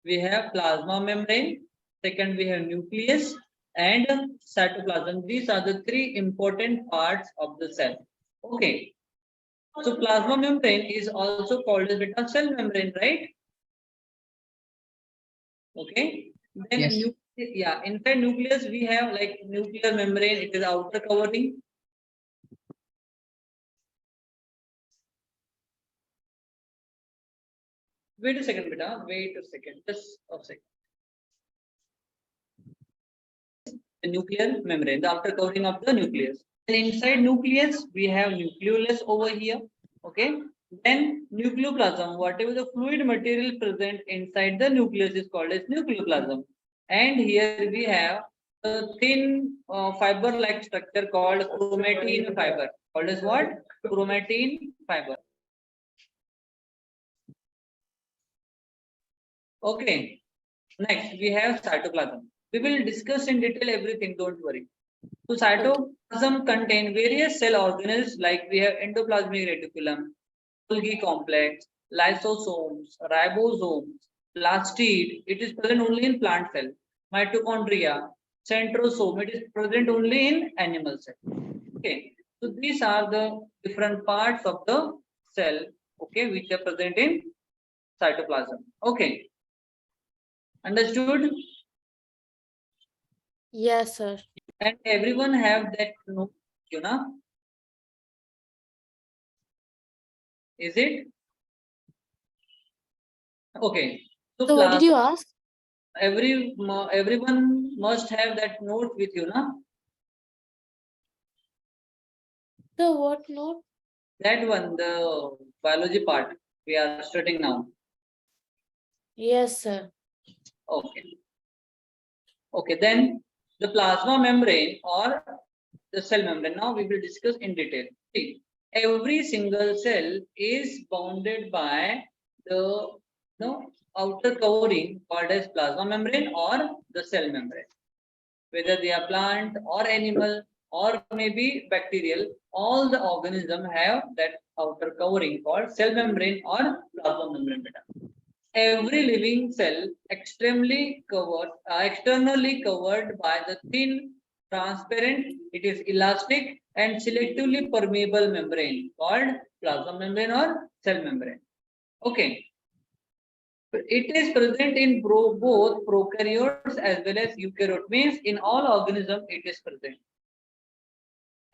We have plasma membrane, second we have nucleus and cytoplasm. These are the three important parts of the cell. Okay. So plasma membrane is also called as beta cell membrane, right? Okay. Then Yes. inside nucleus we have like nuclear membrane, it is outer covering. Wait a second, beta. Wait a second. Just a second. The nuclear membrane, the outer covering of the nucleus. And inside nucleus, we have nucleolus over here. Okay. Then nucleoplasm, whatever the fluid material present inside the nucleus is called as nucleoplasm. And here we have a thin fiber-like structure called chromatin fiber. Called as what? Chromatin fiber. Okay. Next, we have cytoplasm. We will discuss in detail everything, don't worry. So cytoplasm contain various cell organelles like we have endoplasmic reticulum, Golgi complex, lysosomes, ribosomes, plastid. It is present only in plant cell. Mitochondria, centrosome. It is present only in animal cell. Okay. So these are the different parts of the cell. Okay, which are present in cytoplasm. Okay. Understood? Yes, sir. And everyone have that note, you know? Is it? Okay. So what did you ask? Everyone must have that note with you, na? So what note? That one, the biology part we are studying now. Yes, sir. Okay. Okay, then the plasma membrane or the cell membrane. Now we will discuss in detail. See, every single cell is bounded by the outer covering called as plasma membrane or the cell membrane. Whether they are plant or animal or maybe bacterial, all the organisms have that outer covering called cell membrane or plasma membrane. Every living cell extremely covered, externally covered by the thin, transparent, it is elastic and selectively permeable membrane called plasma membrane or cell membrane. Okay. It is present in both prokaryotes as well as eukaryote. Means in all organisms it is present.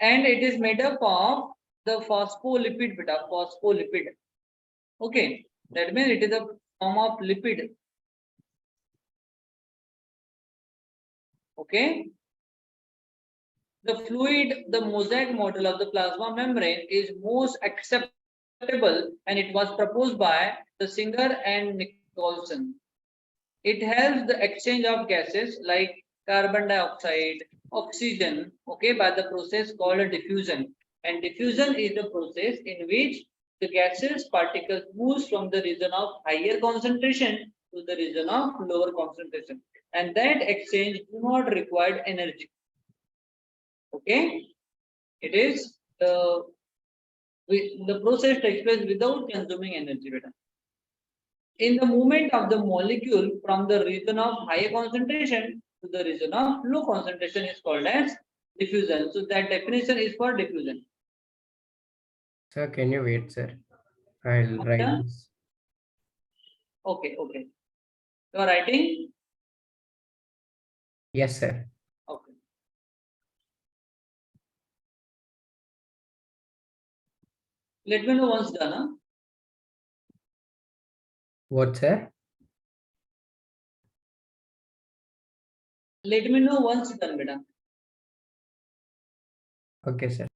And it is made up of the phospholipid beta, phospholipid. Okay. That means it is a form of lipid. Okay. The fluid, the mosaic model of the plasma membrane is most acceptable and it was proposed by the Singer and Nicholson. It helps the exchange of gases like carbon dioxide, oxygen, okay, by the process called diffusion. And diffusion is the process in which the gaseous particles moves from the region of higher concentration to the region of lower concentration. And that exchange do not require energy. Okay, it is the process takes place without consuming energy. In the movement of the molecule from the region of higher concentration to the region of low concentration is called as diffusion. So that definition is for diffusion. Sir, can you wait, sir? I'll write this. Okay. You are writing? Yes, sir. Okay. Let me know once done. Huh? What, sir? Let me know once done, beta. Okay, sir.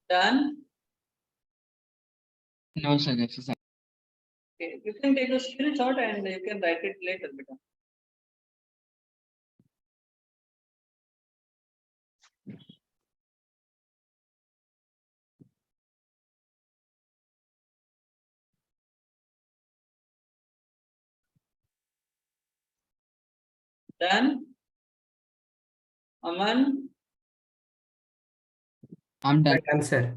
Done. No, sir, exercise. Okay, you can take a screenshot and you can write it later, beta. Done. Aman, I'm done. Done, sir.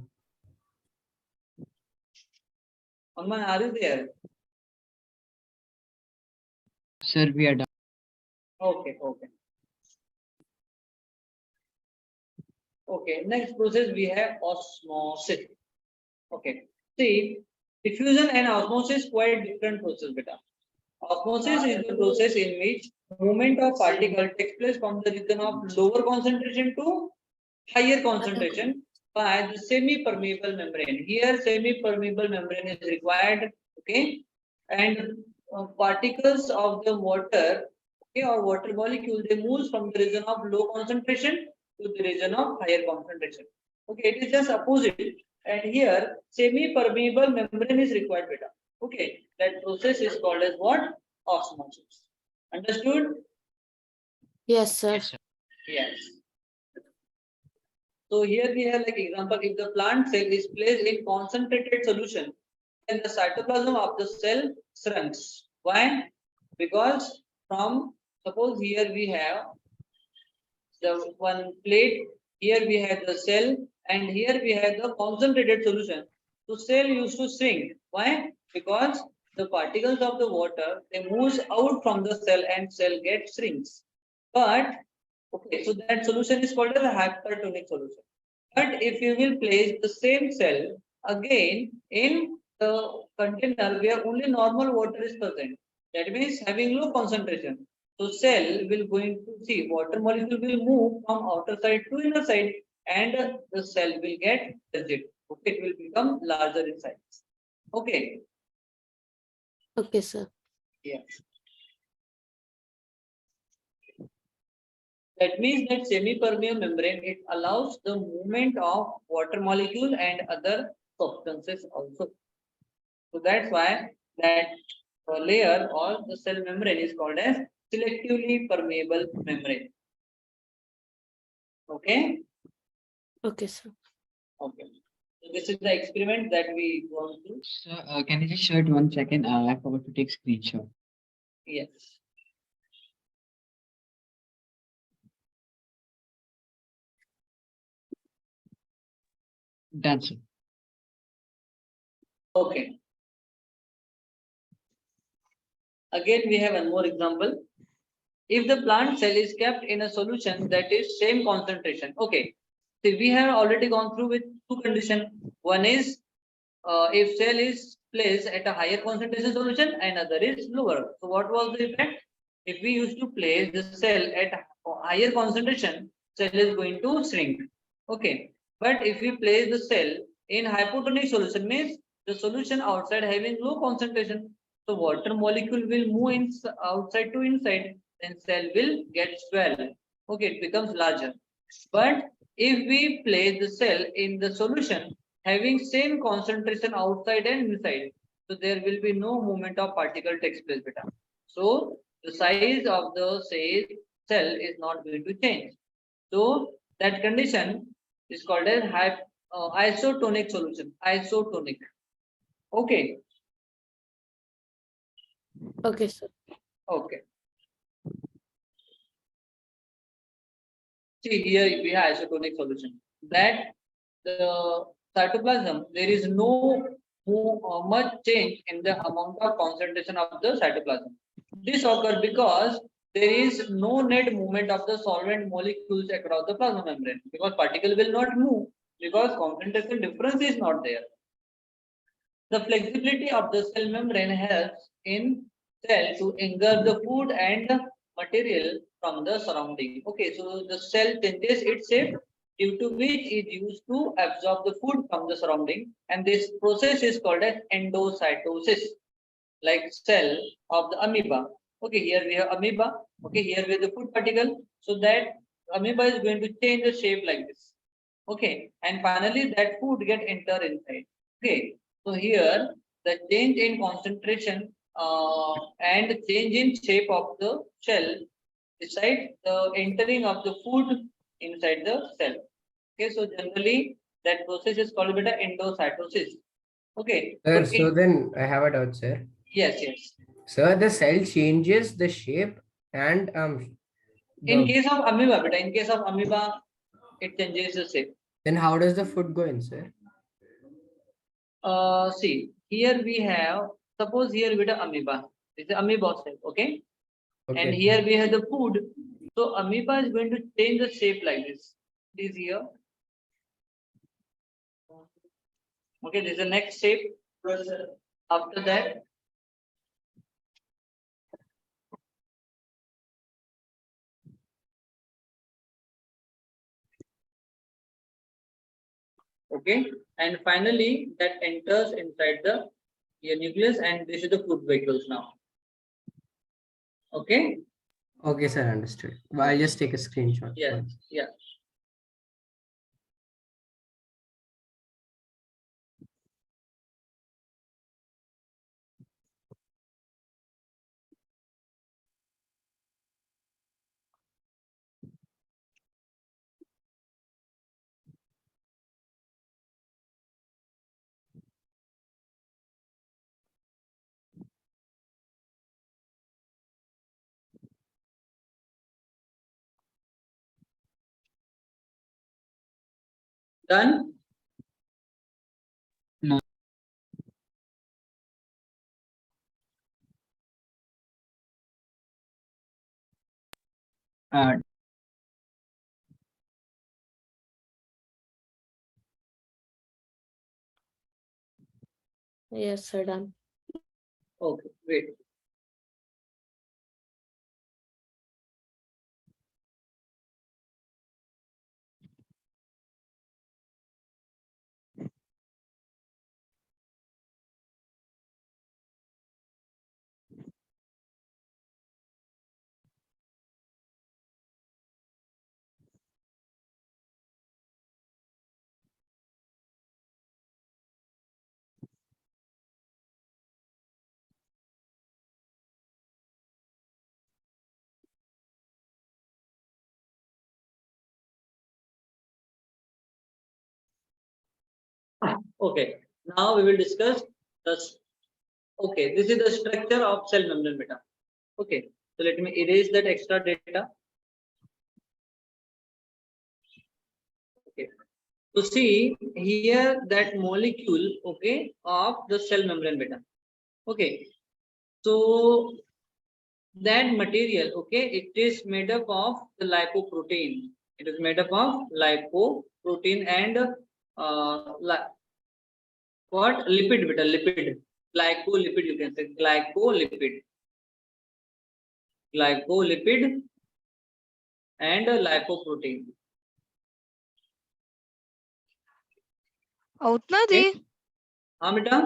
Aman, are you there? Sir, we are done. Okay, okay. Okay, next process we have osmosis. Okay, see, diffusion and osmosis quite different process, beta. Osmosis is the process in which movement of particle takes place from the region of lower concentration to higher concentration by the semi-permeable membrane. Here, semi-permeable membrane is required. Okay, and particles of the water, okay, or water molecule, they move from the region of low concentration to the region of higher concentration. Okay, it is just opposite. And here, semi-permeable membrane is required, beta. Okay, that process is called as what? Osmosis. Understood? Yes, sir. Yes, sir. Yes. So here we have like example, if the plant cell is placed in concentrated solution, then the cytoplasm of the cell shrinks. Why? Because from, suppose here we have the one plate, here we have the cell, and here we have the concentrated solution. So cell used to shrink. Why? Because the particles of the water, they moves out from the cell and cell gets shrinks. But okay, so that solution is called as a hypertonic solution. But if you will place the same cell again in the container where only normal water is present, that means having low concentration. So cell will going to see water molecule will move from outer side to inner side, and the cell will get rigid. Okay, it will become larger in size. Okay. Okay, sir. Yes. That means that semi-permeable membrane, it allows the movement of water molecule and other substances also. So that's why that layer or the cell membrane is called as selectively permeable membrane. Okay. Okay, sir. Okay. So this is the experiment that we want to. Sir, can you just show it 1 second? I forgot to take screenshot. Yes. Done, sir. Okay. Again, we have one more example. If the plant cell is kept in a solution that is same concentration. Okay. So we have already gone through with two conditions. One is if cell is placed at a higher concentration solution and other is lower. So what was the effect? If we used to place the cell at higher concentration, cell is going to shrink. Okay. But if we place the cell in hypotonic solution, means the solution outside having low concentration, so water molecule will move in outside to inside, then cell will get swell. Okay, it becomes larger. But if we place the cell in the solution having same concentration outside and inside, so there will be no movement of particle takes place, beta. So the size of the cell is not going to change. So that condition is called as isotonic solution. Isotonic. Okay. Okay, sir. Okay. See here we have isotonic solution. That the cytoplasm, there is no much change in the amount of concentration of the cytoplasm. This occurs because there is no net movement of the solvent molecules across the plasma membrane, because particle will not move because concentration difference is not there. The flexibility of the cell membrane helps in cell to engulf the food and material from the surrounding. Okay, so the cell changes its shape, due to which it used to absorb the food from the surrounding, and this process is called as endocytosis, like cell of the amoeba. Okay, here we have amoeba. Okay, here we have the food particle. So that amoeba is going to change the shape like this. Okay, and finally that food get enter inside. Okay, so here the change in concentration and change in shape of the shell decide the entering of the food inside the cell. Okay, so generally that process is called beta endocytosis. Okay, Sir, so so then I have a doubt, sir. yes. Sir, the cell changes the shape and In the case of amoeba, beta, in case of amoeba, it changes the shape. then how does the food go in, sir? See, here we have, suppose here we have amoeba. It's the amoeba cell, okay? And Okay. here we have the food. So amoeba is going to change the shape like this. This here. Okay, this is the next shape. After that, okay, and finally that enters inside the nucleus, and this is the food vehicles now. Okay. Okay, sir, understood. Well, I'll just take a screenshot. Yes. Yeah. Done. No. Yes, sir, done. Okay, wait. Okay, now we will discuss this. Okay, this is the structure of cell membrane beta. Okay, so let me erase that extra data. Okay, so see here that molecule, okay, of the cell membrane beta. Okay, so that material, okay, it is made up of the lipoprotein. It is made up of lipoprotein and what lipid beta, lipid, glycolipid, you can say glycolipid and lipoprotein. అవుతున్నా Okay. Beta,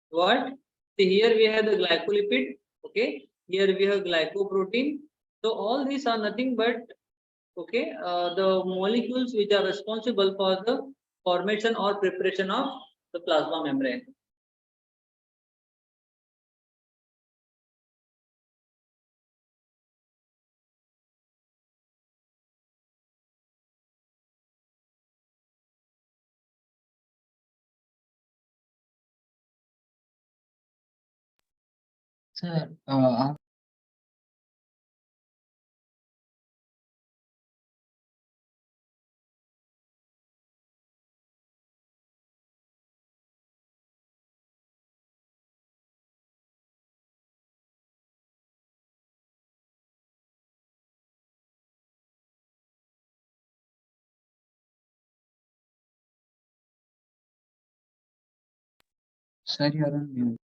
what? See, here we have the glycolipid. Okay, here we have glycoprotein. So all these are nothing but okay, the molecules which are responsible for the formation or preparation of the plasma membrane. Sir, sir, you're on mute.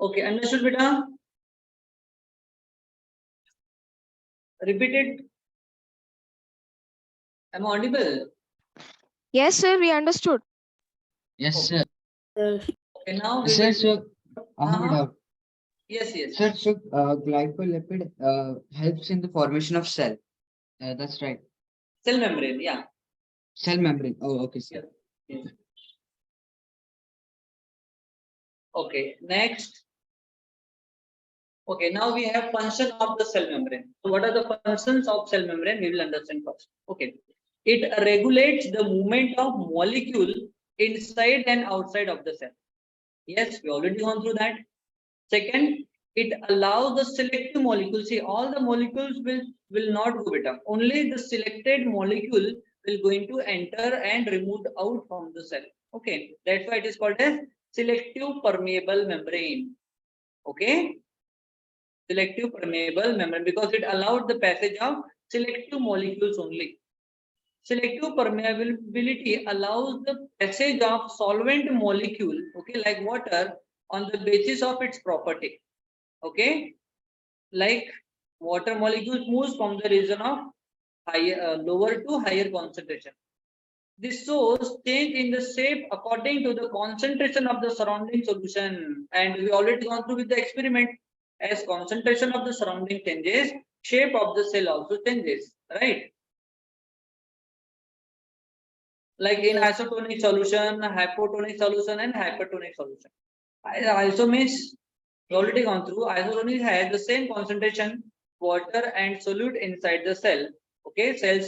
Okay, understood, beta? Repeat it. Am I audible? Yes, sir, we understood. Yes, Okay. sir. Okay, now we Sir, will. so I have a Uh-huh. doubt. Yes, yes. Sir, so glycolipid helps in the formation of cell. That's right. Cell membrane, yeah. Cell membrane. Oh, okay, sir. Yes. Okay, next. Okay, now we have function of the cell membrane. So what are the functions of cell membrane? We will understand first. Okay. It regulates the movement of molecule inside and outside of the cell. Yes, we already gone through that. Second, it allows the selective molecules. See, all the molecules will not go beta. Only the selected molecule will going to enter and removed out from the cell. Okay, that's why it is called as selective permeable membrane. Okay, selective permeable membrane because it allowed the passage of selective molecules only. Selective permeability allows the passage of solvent molecule, okay, like water, on the basis of its property. Okay, like water molecules moves from the region of higher, lower to higher concentration. This shows change in the shape according to the concentration of the surrounding solution, and we already gone through with the experiment. As concentration of the surrounding changes, shape of the cell also changes, right? Like in Yes. isotonic solution, hypotonic solution, and hypertonic solution. Isomers, we already gone through. Isotonic has the same concentration, water and solute inside the cell. Okay, cell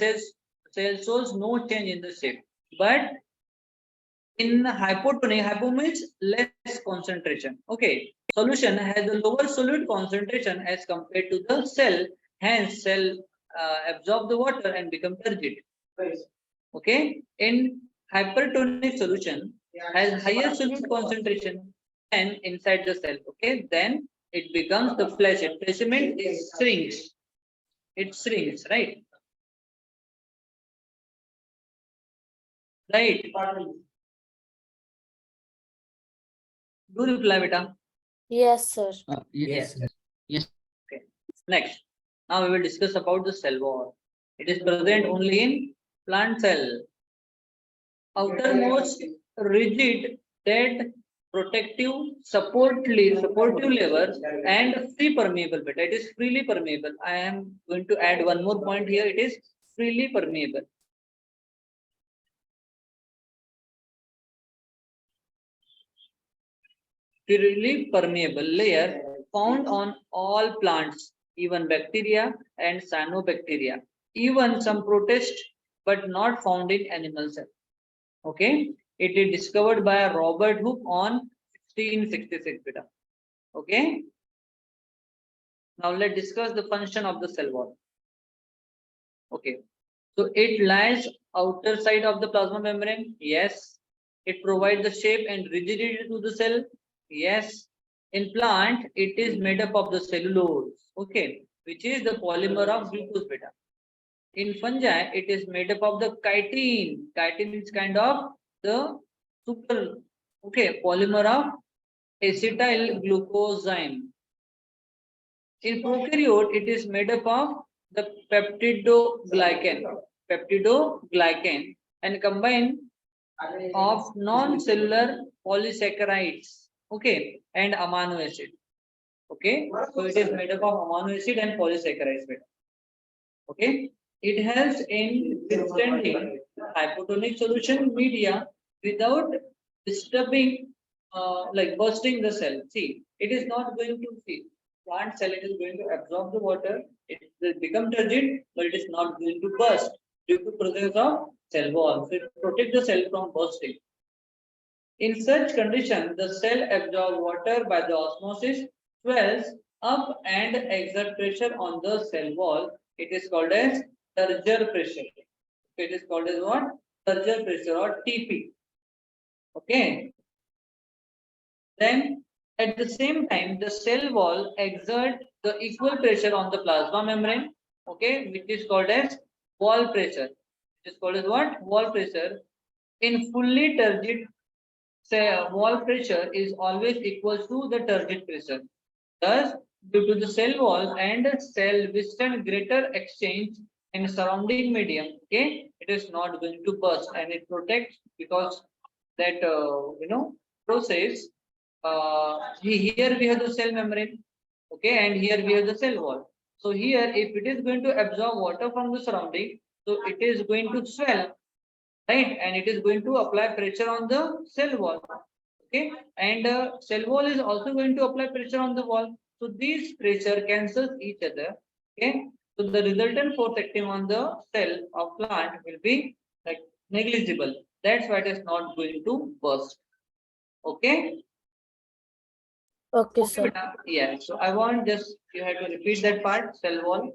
shows no change in the shape. But in hypotonic, hypo means less concentration. Okay, solution has a lower solute concentration as compared to the cell. Hence, cell absorb the water and become turgid. Okay, in hypertonic solution has higher solute concentration than inside the cell. Okay, then it becomes the flesh. Attachment is shrinks. It shrinks, right? Right. Do reply, beta. Yes, sir. Yes, sir. Yes. Okay. Next, now we will discuss about the cell wall. It is present only in plant cell. Outermost rigid, dead, protective, supportive layer and free permeable beta. It is freely permeable. I am going to add one more point here. It is freely permeable. Freely permeable layer found on all plants, even bacteria and cyanobacteria, even some protists, but not found in animal cells. Okay, it is discovered by Robert Hooke on 1666 beta. Okay, now let's discuss the function of the cell wall. Okay, so it lies outer side of the plasma membrane. Yes. It provides the shape and rigidity to the cell. Yes. In plant, it is made up of the cellulose. Okay, which is the polymer of glucose beta. In fungi, it is made up of the chitin. Chitin is kind of the super, okay, polymer of acetyl glucosine. In prokaryote, it is made up of the peptidoglycan and combined of non-cellular polysaccharides, okay, and amino acid. Okay, so it is made up of amino acid and polysaccharides. Okay, it helps in withstanding hypotonic solution media without disturbing, like bursting the cell. See, it is not going to see plant cell. It is going to absorb the water. It will become turgid, but it is not going to burst due to presence of cell wall. So it protects the cell from bursting. In such condition, the cell absorbs water by the osmosis, swells up and exert pressure on the cell wall. It is called as Turgor pressure. It is called as what? Turgor pressure or TP. Okay. Then at the same time, the cell wall exert the equal pressure on the plasma membrane. Okay, which is called as wall pressure. It is called as what? Wall pressure. In fully turgid wall pressure is always equal to the turgid pressure. Thus, due to the cell wall and cell withstand greater exchange in surrounding medium, okay, it is not going to burst and it protects because that process. Here we have the cell membrane, okay, and here we have the cell wall. So here, if it is going to absorb water from the surrounding, so it is going to swell, right, and it is going to apply pressure on the cell wall, okay, and cell wall is also going to apply pressure on the wall. So these pressure cancels each other, okay. So the resultant force acting on the cell of plant will be like negligible. That's why it is not going to burst. Okay. Okay, sir. Yeah. So I want just you have to repeat that part, cell wall.